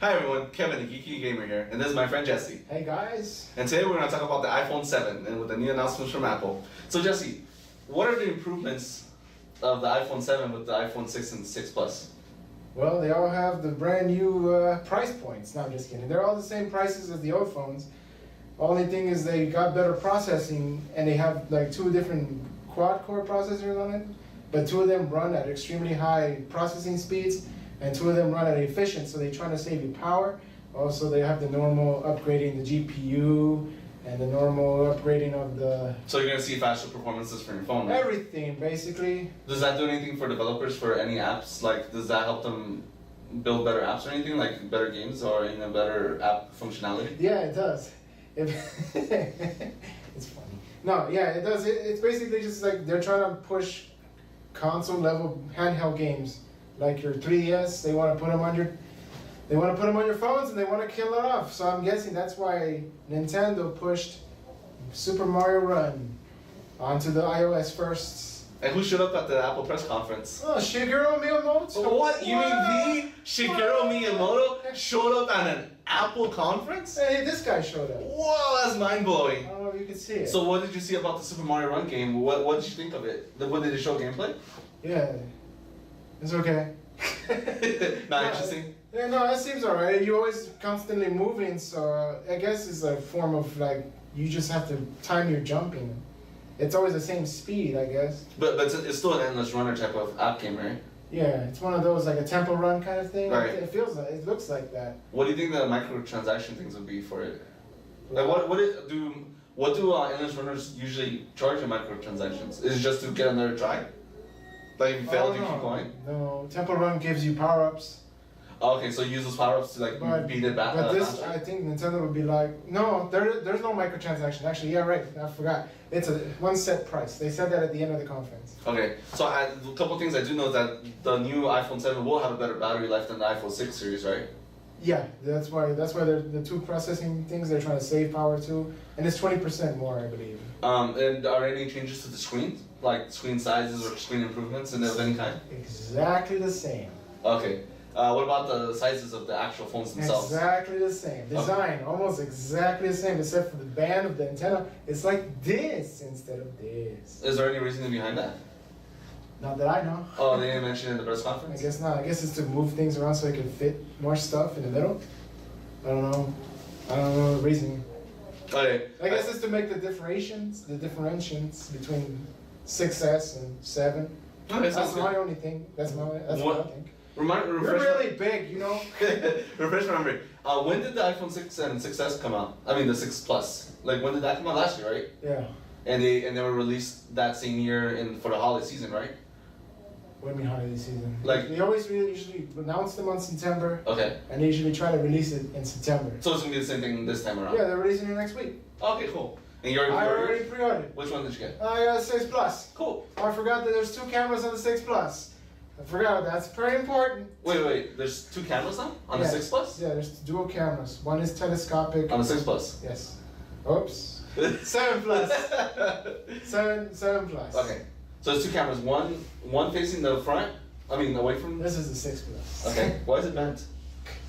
Hi everyone, Kevin, the Geeky Gamer here, and this is my friend Jesse. Hey guys. And today we're going to talk about the iPhone 7 and with the new announcements from Apple. So Jesse, what are the improvements of the iPhone 7 with the iPhone 6 and 6 Plus? Well, they all have the brand new price points. No, I'm just kidding. They're all the same prices as the old phones. Only thing is they got better processing, and they have like two different quad-core processors on it, but two of them run at extremely high processing speeds, and two of them run at efficient, so they're trying to save you power. Also, they have the normal upgrading the GPU and the normal upgrading of the... So you're going to see faster performances for your phone, right? Everything, basically. Does that do anything for developers for any apps? Like, does that help them build better apps or anything, like better games or even better app functionality? Yeah, it does. It's funny. No, yeah, it does. It's basically just like they're trying to push console level handheld games like your 3DS. They want to put them on your phones, and they want to kill it off. So I'm guessing that's why Nintendo pushed Super Mario Run onto the iOS first. And who showed up at the Apple press conference? Oh, Shigeru Miyamoto. What? You mean the Shigeru Miyamoto showed up at an Apple conference? Hey, this guy showed up. Whoa, that's mind-blowing. I don't know if you can see it. So what did you see about the Super Mario Run game? What did you think of it? What did they show gameplay? Yeah, it's okay. Not interesting? Yeah, no, that seems alright. You're always constantly moving, so I guess it's a form of like, you just have to time your jumping. It's always the same speed, I guess. But it's still an endless runner type of app game, right? Yeah, it's one of those like a tempo run kind of thing. Right. It feels like, it looks like that. What do you think the microtransaction things would be for it? Like what do endless runners usually charge in microtransactions? Is it just to get another try? Like if you fail, you keep going? No, tempo run gives you power ups. Oh, okay, so you use those power ups to like beat it back. But this, I think Nintendo would be like, no, there's no microtransaction. Actually, yeah, right. I forgot. It's a one set price. They said that at the end of the conference. Okay, so a couple things I do know that the new iPhone 7 will have a better battery life than the iPhone 6 series, right? Yeah, that's why they're the two processing things they're trying to save power to, and it's 20% more, I believe. And are there any changes to the screen, like screen sizes or screen improvements of any kind? Exactly the same. Okay. What about the sizes of the actual phones themselves? Exactly the same. Design, almost exactly the same, except for the band of the antenna. It's like this instead of this. Is there any reasoning behind that? Not that I know. Oh, they didn't mention it in the press conference? I guess not. I guess it's to move things around so it can fit more stuff in the middle. I don't know. I don't know the reasoning. Okay. I guess it's to make the differentiations between 6S and 7. Okay, That's my only thing. That's what I think. You're really big, you know? Refresh my memory. When did the iPhone 6 and 6S come out? I mean the 6 Plus. Like when did that come out? Last year, right? Yeah. And they were released that same year for the holiday season, right? What do you mean holiday season? Like they always usually announce them on September. Okay. And they usually try to release it in September. So it's gonna be the same thing this time around? Yeah, they're releasing it next week. Okay, cool. And I already pre-ordered. Which one did you get? I got 6 Plus. Cool. Oh, I forgot that there's 2 cameras on the 6 Plus. I forgot, that's very important. Wait, there's 2 cameras now? On the 6 Plus? Yeah, there's dual cameras. One is telescopic. On the 6 Plus? Yes. Oops. 7 Plus. 7 Plus. Okay. So there's 2 cameras, one facing the front, away from... This is the 6 Plus. Okay, why is it bent?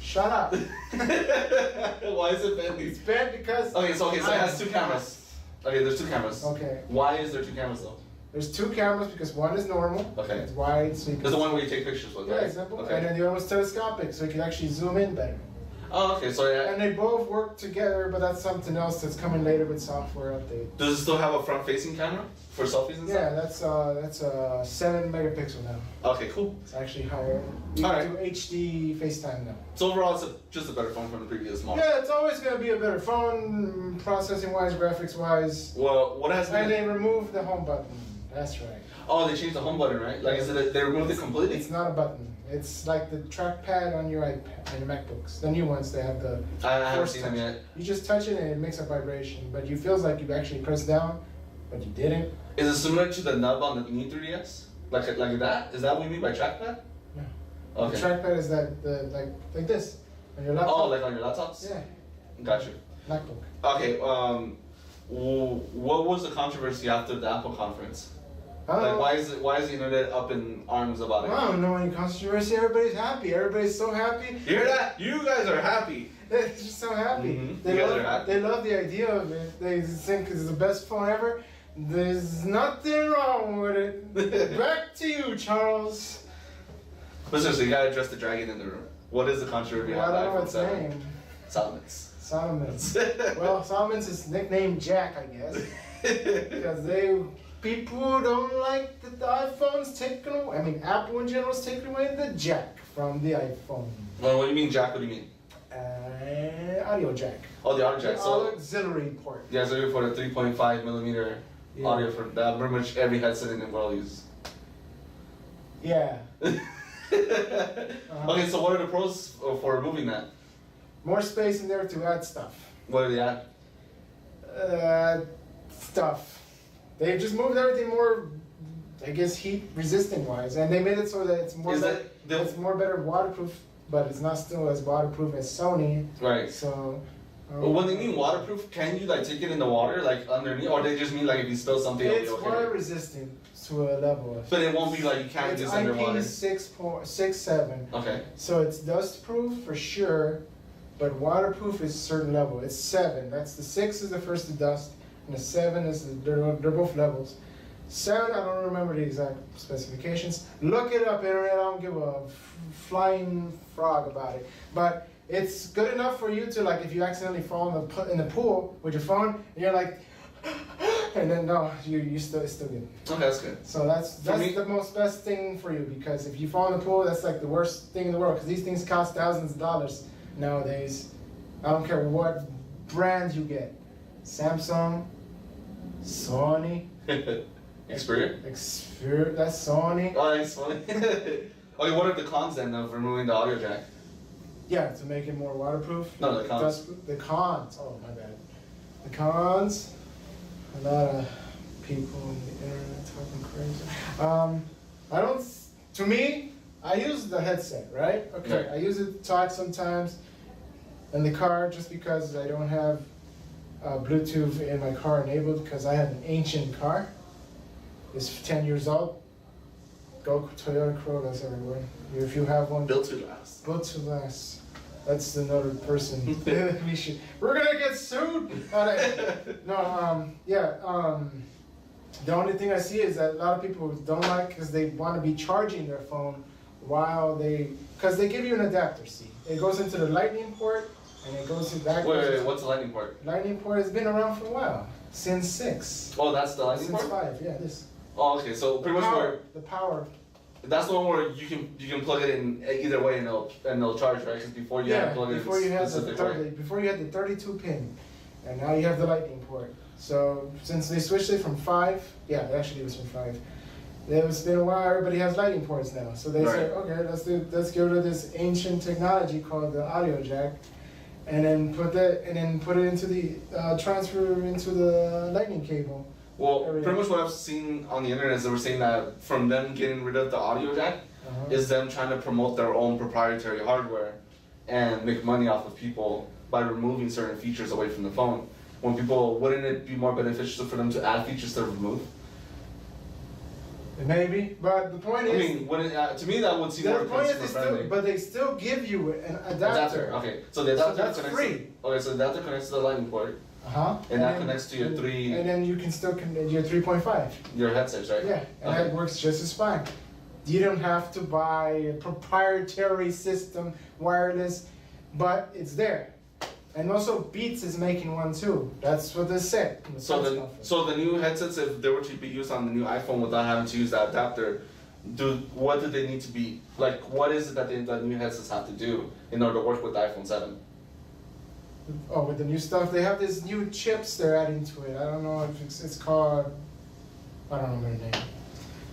Shut up. Why is it bent? It's bent because... Okay, so it has 2 cameras. Okay, there's 2 cameras. Okay. Why is there 2 cameras though? There's 2 cameras because one is normal. Okay. It's wide, so you can... There's the one where you take pictures with, right? Yeah, example. Okay. And then the other one's telescopic, so you can actually zoom in better. Oh, okay, so yeah. And they both work together, but that's something else that's coming later with software update. Does it still have a front-facing camera for selfies and Yeah, stuff? that's a 7 megapixel now. Okay, cool. It's actually higher. You can do HD FaceTime now. So overall, it's just a better phone from the previous model. Yeah, it's always going to be a better phone, processing-wise, graphics-wise. Well, what has been... And they removed the home button. That's right. Oh, they changed the home button, right? Like, they removed it completely? It's not a button. It's like the trackpad on your iPad, on your MacBooks. The new ones, they have the... I haven't seen them yet. You just touch it and it makes a vibration, but you feels like you actually pressed down, but you didn't. Is it similar to the nub on the new 3DS? Like that? Is that what you mean by trackpad? No. Okay. The trackpad is like this on your laptop. Oh, like on your laptops? Yeah. Gotcha. MacBook. Okay. What was the controversy after the Apple conference? Why is the internet up in arms about it? I don't know any controversy. Everybody's happy. Everybody's so happy. You hear that? You guys are happy. They're just so happy. Mm-hmm. They love the idea of it. They think it's the best phone ever. There's nothing wrong with it. Back to you, Charles. But seriously, you gotta address the dragon in the room. What is the controversy behind the I don't know iPhone its 7? name. Solomons. Well, Solomon's is nicknamed Jack, I guess. Because people don't like that the iPhone's taken away. I mean, Apple in general is taking away the jack from the iPhone. Well, what do you mean jack? What do you mean? Audio jack. Oh, the audio jack. So auxiliary port. Yeah, so you're for the 3.5 millimeter audio for that. Pretty much every headset in the world uses. Yeah. Okay, so what are the pros for removing that? More space in there to add stuff. What are they at? Stuff. They just moved everything more, I guess, heat resistant wise, and they made it so that it's more it's more better waterproof, but it's not still as waterproof as Sony. Right. So. When they mean waterproof, can you like take it in the water like underneath, or they just mean like if you spill something, it'll be okay? It's water resistant to a level. But it won't be like you can't just underwater. It's IP6.67. Okay. So it's dust proof for sure, but waterproof is a certain level. It's 7. That's the 6 is the first to dust, and the 7 is they're both levels. 7, I don't remember the exact specifications. Look it up, internet. I don't give a flying frog about it, but. It's good enough for you to, like, if you accidentally fall in the pool with your phone, and you're like, and then no, it's still good. Okay, that's good. So that's the most best thing for you, because if you fall in the pool, that's like the worst thing in the world, because these things cost thousands of dollars nowadays. I don't care what brand you get, Samsung, Sony, Xperia, that's Sony. Oh, that's funny. Okay, what are the cons then of removing the audio jack? Yeah, to make it more waterproof. No, the cons. The cons. Oh, my bad. The cons. A lot of people on the internet talking crazy. To me, I use the headset, right? Okay, Yeah. I use it to talk sometimes in the car just because I don't have Bluetooth in my car enabled because I have an ancient car. It's 10 years old. Go Toyota Corollas everywhere. If you have one. Built to last. Built to last. That's another person. We're gonna get sued. The only thing I see is that a lot of people don't like because they want to be charging their phone because they give you an adapter. See, it goes into the lightning port and it goes to back. Wait, what's the lightning port? Lightning port has been around for a while, since 6. Oh, that's the lightning port. Since 5, yeah, this. Oh, okay. So pretty much the power. That's the one where you can plug it in either way and it'll charge, right? Because before you had to plug it in before you had the 32 pin, and now you have the lightning port. So since they switched it from 5, actually it was from 5. It's been a while. Everybody has lightning ports now, so they say, okay, let's get rid of this ancient technology called the audio jack, and then put it into the transfer into the lightning cable. Well, pretty much what I've seen on the internet is they were saying that from them getting rid of the audio jack is them trying to promote their own proprietary hardware and make money off of people by removing certain features away from the phone. Wouldn't it be more beneficial for them to add features to remove? Maybe, but the point is. I mean, to me that would seem more consumer friendly. But they still give you an adapter. Okay, so the adapter that's free. Okay, so the adapter connects to the lightning port. And that connects to your 3. And then you can still your 3.5. Your headsets, right? Yeah, and that works just as fine. You don't have to buy a proprietary system, wireless, but it's there. And also Beats is making one too. That's what they said. So the new headsets, if they were to be used on the new iPhone without having to use that adapter, what do they need to be like? What is it that the new headsets have to do in order to work with the iPhone 7? Oh, with the new stuff, they have these new chips they're adding to it. I don't know if it's called. I don't remember the name.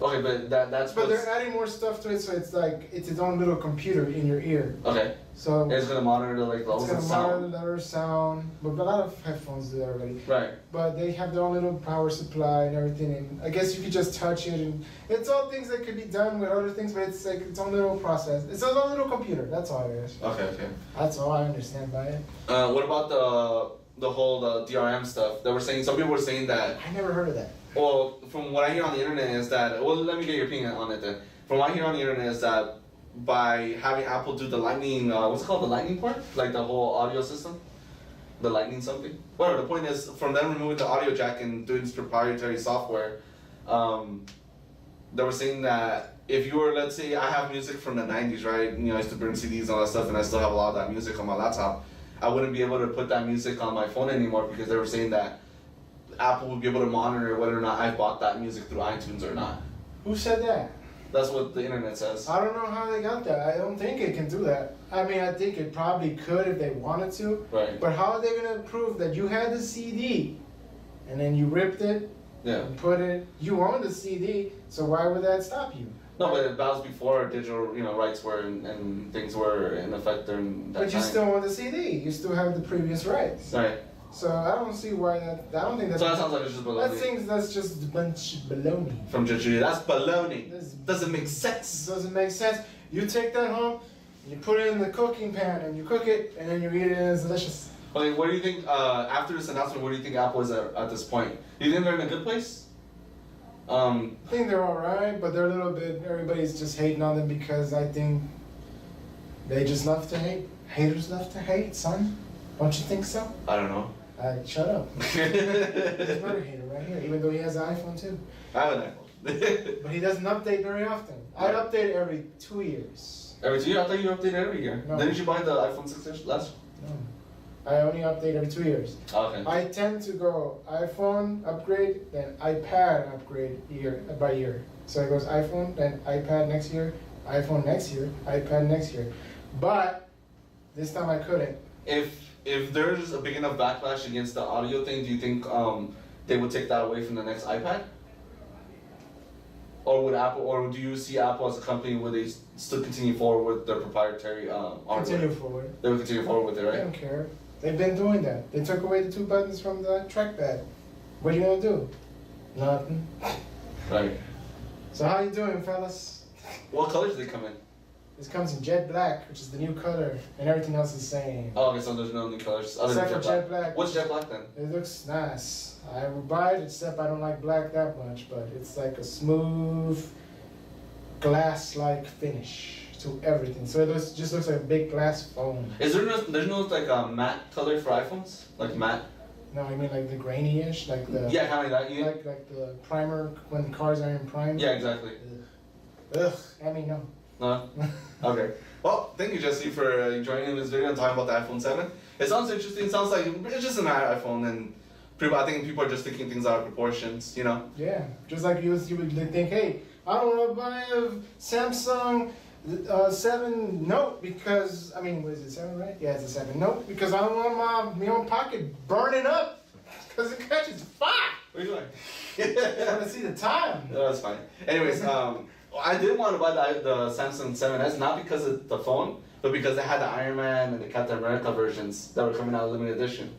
Okay, but that's. But they're adding more stuff to it, so it's like it's its own little computer in your ear. Okay. So it's gonna monitor the levels of sound. It's gonna monitor the sound, but a lot of headphones do that already. Right. But they have their own little power supply and everything, and I guess you could just touch it, and it's all things that could be done with other things, but it's like its own little process. It's its own little computer. That's all it is. Okay. That's all I understand by it. What about the whole DRM stuff? Some people were saying that. I never heard of that. Well, from what I hear on the internet is that, well, let me get your opinion on it then. From what I hear on the internet is that by having Apple do the lightning, what's it called, the lightning port? Like the whole audio system? The lightning something? Whatever, the point is, from them removing the audio jack and doing this proprietary software, they were saying that if you were, let's say I have music from the 90s, right? You know, I used to burn CDs and all that stuff, and I still have a lot of that music on my laptop. I wouldn't be able to put that music on my phone anymore because they were saying that Apple would be able to monitor whether or not I bought that music through iTunes or not. Who said that? That's what the internet says. I don't know how they got that. I don't think it can do that. I mean, I think it probably could if they wanted to. Right. But how are they going to prove that you had the CD and then you ripped it and put it? You own the CD, so why would that stop you? No, but that was before digital, rights were and things were in effect during that time. But you still own the CD. You still have the previous rights. Right. So I don't see why that. I don't think that's. So that sounds like it's just baloney. That's just a bunch of baloney. From Juju, that's baloney. Doesn't make sense. Doesn't make sense. You take that home, you put it in the cooking pan, and you cook it, and then you eat it, and it's delicious. Okay, what do you think? After this announcement, where do you think Apple is at this point? Do you think they're in a good place? I think they're alright, but they're a little bit. Everybody's just hating on them because I think they just love to hate. Haters love to hate, son. Don't you think so? I don't know. Shut up. There's another hater right here, even though he has an iPhone too. I have an iPhone. But he doesn't update very often. I update it every 2 years. Every 2 years? I thought you updated every year. No. Didn't you buy the iPhone 6 last? No. I only update every 2 years. Okay. I tend to go iPhone upgrade, then iPad upgrade year by year. So it goes iPhone, then iPad next year, iPhone next year, iPad next year. But this time I couldn't. If there's a big enough backlash against the audio thing, do you think they would take that away from the next iPad? Or would Apple, or do you see Apple as a company where they still continue forward with their proprietary hardware? Continue forward. They would continue forward with it, right? I don't care. They've been doing that. They took away the 2 buttons from the trackpad. What are you gonna do? Nothing. Right. So how you doing, fellas? What colors do they come in? This comes in jet black, which is the new color, and everything else is the same. Oh, okay, so there's no new colors other Except than for jet black. What's jet black then? It looks nice. I would buy it, except I don't like black that much, but it's like a smooth, glass-like finish to everything. So it just looks like a big glass phone. Is there's no like matte color for iPhones? Like matte? No, I mean like the grainy-ish, like the... Yeah, kind of like that. Like the primer, when the cars are in prime. Yeah, exactly. Ugh, I mean, no. No? Okay. Well, thank you, Jesse, for joining this video and talking about the iPhone 7. It sounds interesting. It sounds like it's just an iPhone, and I think people are just taking things out of proportions, Yeah, just like you would think, hey, I don't want to buy a Samsung 7 Note because, what is it, 7, right? Yeah, it's a 7 Note, because I don't want my own pocket burning up because it catches fire. What are you doing? I want to see the time. No, that's fine. Anyways, I did want to buy the Samsung 7S, not because of the phone, but because they had the Iron Man and the Captain America versions that were coming out limited edition.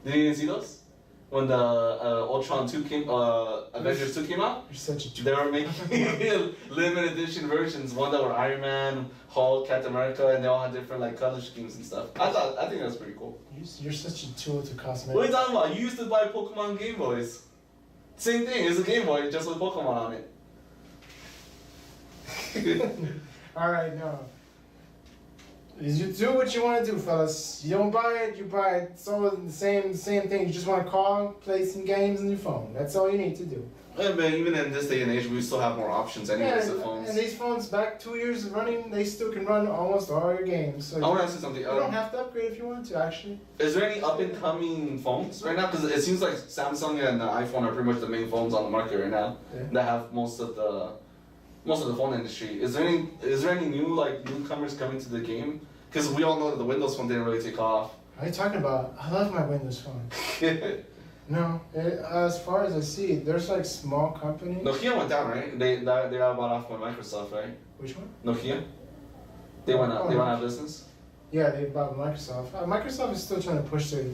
Did you even see those? When the Ultron 2 came, Avengers 2 came out, You're such a they were making limited edition versions. One that were Iron Man, Hulk, Captain America, and they all had different color schemes and stuff. I think that's pretty cool. You're such a tool to cosmetics. What are you talking about? You used to buy Pokemon Game Boys. Same thing. It's a Game Boy just with Pokemon on it. Alright, no. You do what you want to do, fellas. You don't buy it, you buy it. It's all the same thing. You just want to call, play some games on your phone. That's all you need to do. Yeah, but even in this day and age, we still have more options anyways of phones. And these phones, back 2 years running, they still can run almost all your games. So I want to ask you something. You don't have to upgrade if you want to, actually. Is there any up-and-coming phones right now? Because it seems like Samsung and the iPhone are pretty much the main phones on the market right now that have most of the phone industry. Is there any new newcomers coming to the game? Because we all know that the Windows phone didn't really take off. What are you talking about? I love my Windows phone. No, as far as I see, there's small companies. Nokia went down, right? They got bought off by Microsoft, right? Which one? Nokia. They went out of business. Yeah, they bought Microsoft. Microsoft is still trying to push their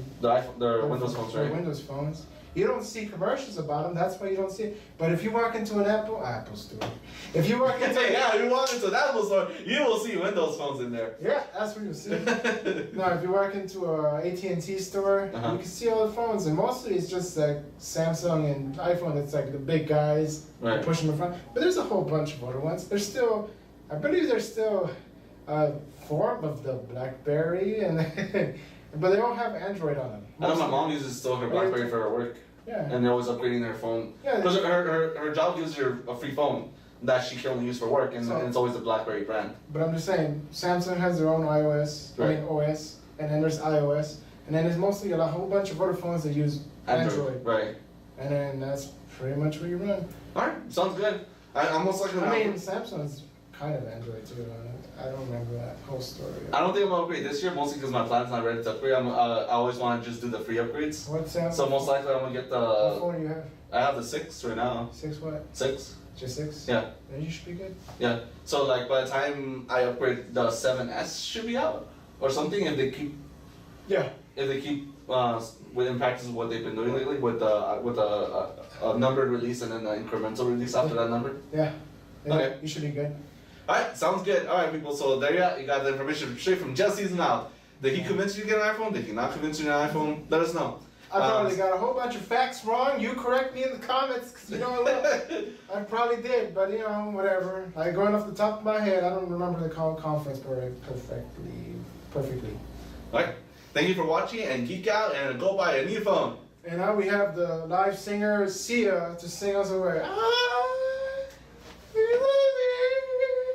Windows phones, right? Windows phones. You don't see commercials about them. That's why you don't see it. But if you walk into an Apple store, if you walk into if you walk into an Apple store, you will see Windows phones in there. Yeah, that's what you'll see. No, if you walk into a AT&T store, you can see all the phones, and mostly it's just like Samsung and iPhone. It's like the big guys push them in front. But there's a whole bunch of other ones. There's still, I believe there's still a form of the BlackBerry, and but they all have Android on them. I know my mom uses still her BlackBerry for her work. Yeah. And they're always upgrading their phone. Yeah. Because her job gives her a free phone that she can only use for work, and it's always the BlackBerry brand. But I'm just saying, Samsung has their own OS, and then there's iOS, and then there's mostly a whole bunch of other phones that use Android. Right. And then that's pretty much what you run. Alright, sounds good. Samsung is kind of Android too. I don't remember that whole story. I don't think I'm gonna upgrade this year, mostly because my plan's not ready to upgrade. I always want to just do the free upgrades. What Samsung? So most likely I'm gonna get the. What phone do you have? I have the 6 right now. 6 what? 6. Just 6? Yeah. Then you should be good. Yeah. So like by the time I upgrade, the 7S should be out or something if they keep. Yeah. If they keep within practice of what they've been doing lately with a numbered release and then an incremental release after that number. Yeah. Okay. You should be good. Alright, sounds good. Alright, people, so there you got the information straight from Jesse's mouth. Did he convince you to get an iPhone? Did he not convince you to get an iPhone? Let us know. I probably got a whole bunch of facts wrong. You correct me in the comments, because you know I will. I probably did, but you know, whatever. Like going off the top of my head, I don't remember the conference perfectly. Alright, thank you for watching, and geek out and go buy a new phone. And now we have the live singer Sia to sing us away.